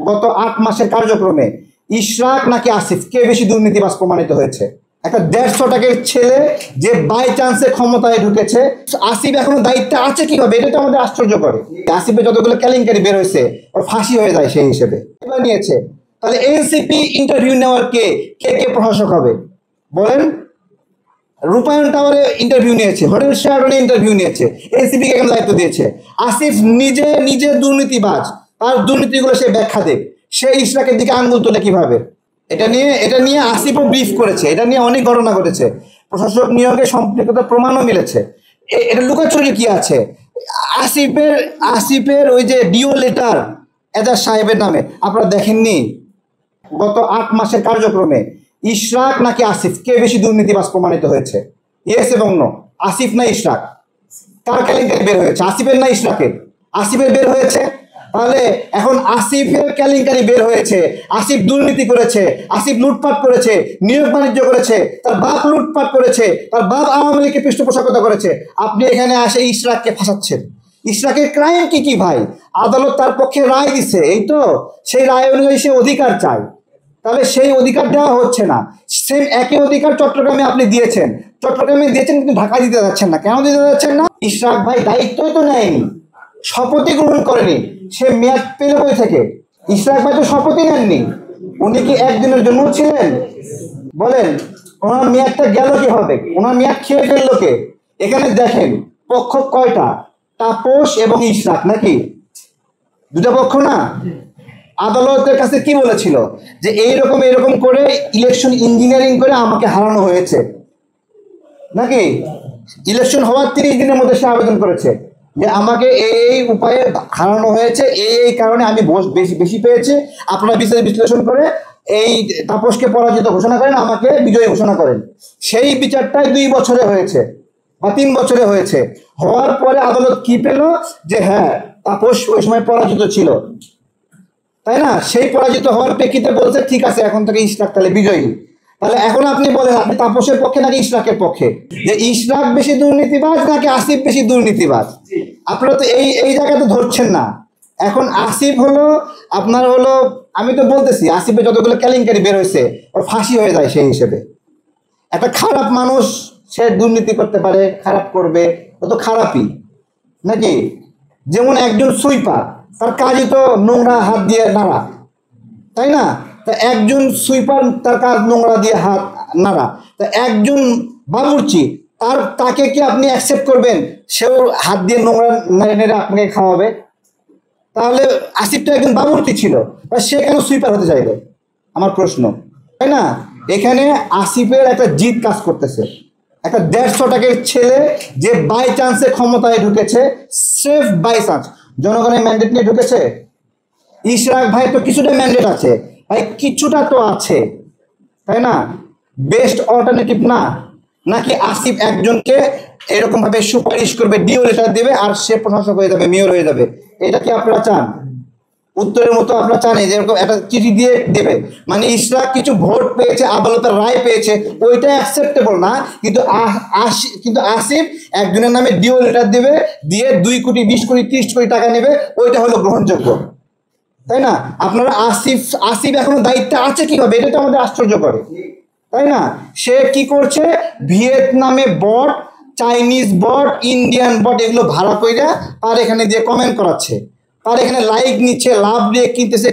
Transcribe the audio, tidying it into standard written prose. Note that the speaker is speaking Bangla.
গত ৮ মাসের কার্যক্রমে ইশরাক নাকি আসিফ কে বেশি দুর্নীতিবাজ প্রমাণিত হয়েছে? একটা 150 টাকার ছেলে যে বাই চান্সে ক্ষমতায় ঢুকেছে, আসিফ এখনো দায়িত্বে আছে কিভাবে, এটা তো আমাদের আশ্চর্য করে। আসিফের যতগুলো কেলেঙ্কারি বের হয়েছে ওর ফাঁসি হয়ে যায় সেই হিসেবে এবার নিয়েছে। তাহলে এনসিপি ইন্টারভিউ নেওয়ার কে কে কে প্রশাসক হবে বলেন? রূপায়ণ টাওয়ারে ইন্টারভিউ নিয়েছে, হোটেল শেরাটনে ইন্টারভিউ নিয়েছে, এনসিপি কে কেন দায়িত্ব দিয়েছে? আসিফ নিজে নিজে দুর্নীতিবাজ, তার দুর্নীতিগুলো সে ব্যাখ্যা দেবে। সে ইশরাকের দিকে আঙ্গুল তোলে কিভাবে? এটা নিয়ে আসিফও ব্রিফ করেছে, এটা নিয়ে অনেক ঘটনা ঘটেছে, প্রশাসক নিয়োগে সম্পৃক্ততা প্রমাণও মিলেছে। এটা লুকাচুরি কি আছে? আসিফের ওই যে ডিও লেটার এজাজ সাহেবের নামে আপনারা দেখেননি? গত ৮ মাসের কার্যক্রমে ইশরাক নাকি আসিফ কে বেশি দুর্নীতিবাজ প্রমাণিত হয়েছে? ইয়েস এবং নো। আসিফ না ইশরাক? কার কেলেঙ্কারি বের হয়েছে, আসিফের না ইশরাকের? আসিফের বের হয়েছে। তাহলে এখন আসিফের কেলেঙ্কারি বের হয়েছে, আসিফ দুর্নীতি করেছে, আসিফ লুটপাট করেছে, নিয়োগ বাণিজ্য করেছে, তার বাপ লুটপাট করেছে, তার বাপ আওয়ামী লীগকে পৃষ্ঠপোষকতা করেছে। আপনি এখানে আসে ইশরাককে ফাঁসাচ্ছেন। ইশরাকের ক্রাইম কি কি ভাই? আদালত তার পক্ষে রায় দিছে, এই তো সেই রায় অনুযায়ী সে অধিকার চায়, তাহলে সেই অধিকার দেওয়া হচ্ছে না। সেম একই অধিকার চট্টগ্রামে আপনি দিয়েছেন, কিন্তু ঢাকা দিতে যাচ্ছেন না। কেন দিতে যাচ্ছেন না? ইশরাক ভাই দায়িত্বই তো নেয়নি, শপথই গ্রহণ করেনি, সে মেয়াদ পেল বই থেকে। ইশরাক ভাই তো শপথই নেননি, উনি কি একদিনের জন্য ছিলেন? বলেন, ওনার মেয়াদটা গেল কি হবে? ওনার মেয়াদ খেয়ে ফেললো কে? এখানে দেখেন পক্ষ কয়টা, তাপস এবং ইশরাক, নাকি দুটা পক্ষ না? আদালতের কাছে কি বলেছিল যে এইরকম করে ইলেকশন ইঞ্জিনিয়ারিং করে আমাকে হারানো হয়েছে, নাকি? ইলেকশন হওয়ার 30 দিনের মধ্যে সে আবেদন করেছে যে আমাকে এই উপায়ে হারানো হয়েছে, এই কারণে আমি বেশি পেয়েছি, আপনারা বিশ্লেষণ করে এই তাপসকে পরাজিত ঘোষণা করেন, আমাকে বিজয়ী ঘোষণা করেন। সেই বিচারটাই 2 বছরে হয়েছে বা 3 বছরে হয়েছে। হওয়ার পরে আদালত কি পেল যে হ্যাঁ তাপস ওই সময় পরাজিত ছিল, তাই না? সেই পরাজিত হওয়ার প্রেক্ষিতে বলছে ঠিক আছে এখন থেকে ইশরাক তাহলে বিজয়ী। তাহলে এখন আপনি বলেন, আপনি তাপসের পক্ষে নাকি ইশরাকের পক্ষে? যে ইশরাক বেশি দুর্নীতিবাজ নাকি আসিফ বেশি দুর্নীতিবাজ? আপনারা তো এই জায়গাতে ধরছেন না। এখন আসিফ হলো আপনার হলো, আমি তো বলতেছি আসিফের যতগুলো কেলেঙ্কারি বের হয়েছে ওর ফাঁসি হয়ে যায় সেই হিসেবে। একটা খারাপ মানুষ সে দুর্নীতি করতে পারে, খারাপ করবে, ও তো খারাপই, নাকি? যেমন একজন সুইপার, তার কাজই তো নোংরা হাত দিয়ে নাড়া, তাই না? তা একজন সুইপার তার কাজ নোংরা দিয়ে হাত নাড়া, তা একজন বাবুর্চি তাকে কি আপনি অ্যাকসেপ্ট করবেন সেও হাত দিয়ে নোংরা নেড়ে আপনাকে খাওয়াবে? তাহলে আসিফ তো একজন বাবুর্চি ছিল, সে কেন সুইপার হতে চাইবে? আমার প্রশ্ন, তাই না? এখানে আসিফের একটা জিদ কাজ করতেছে। একটা 150 টাকার ছেলে যে বাই চান্সে ক্ষমতায় ঢুকেছে, সেফ বাই চান্স, জনগণের ম্যান্ডেট নিয়ে ঢুকেছে। ইশরাক ভাই তো কিছুটা ম্যান্ডেট আছে ভাই, কিছুটা তো আছে, তাই না? বেস্ট অল্টারনেটিভ না? নাকি আসিফ একজনকে এরকম ভাবে সুপারিশ করবে, ডিও লেটার দেবে আর সে প্রশাসক হয়ে যাবে, মেয়র হয়ে যাবে? এটা কি আপনারা চান? উত্তরের মতো আপনারা চান যেরকম একটা চিঠি দিয়ে দেবে, মানে ইশরাক কিছু ভোট পেয়েছে, আদালতের রায় পেয়েছে, ওইটা অ্যাকসেপ্টেবল না। কিন্তু আসিফ একজনের নামে ডিও লেটার দেবে, দিয়ে 2 কোটি 20 কোটি 30 কোটি টাকা নেবে, ওইটা হলো গ্রহণযোগ্য, তাই না? আপনারা আসিফ এখনো দায়িত্বে আছে কিভাবে, এটা তো আমাদের আশ্চর্য করে, তাই না? সে কি করছে? ভিয়েতনামে বট, চাইনিজ বট, ইন্ডিয়ান বট এগুলো ভাড়া কইরা তার এখানে দিয়ে কমেন্ট করাচ্ছে, তার এখানে লাইক নিচ্ছে, লাভ দিয়ে কিনতেছে।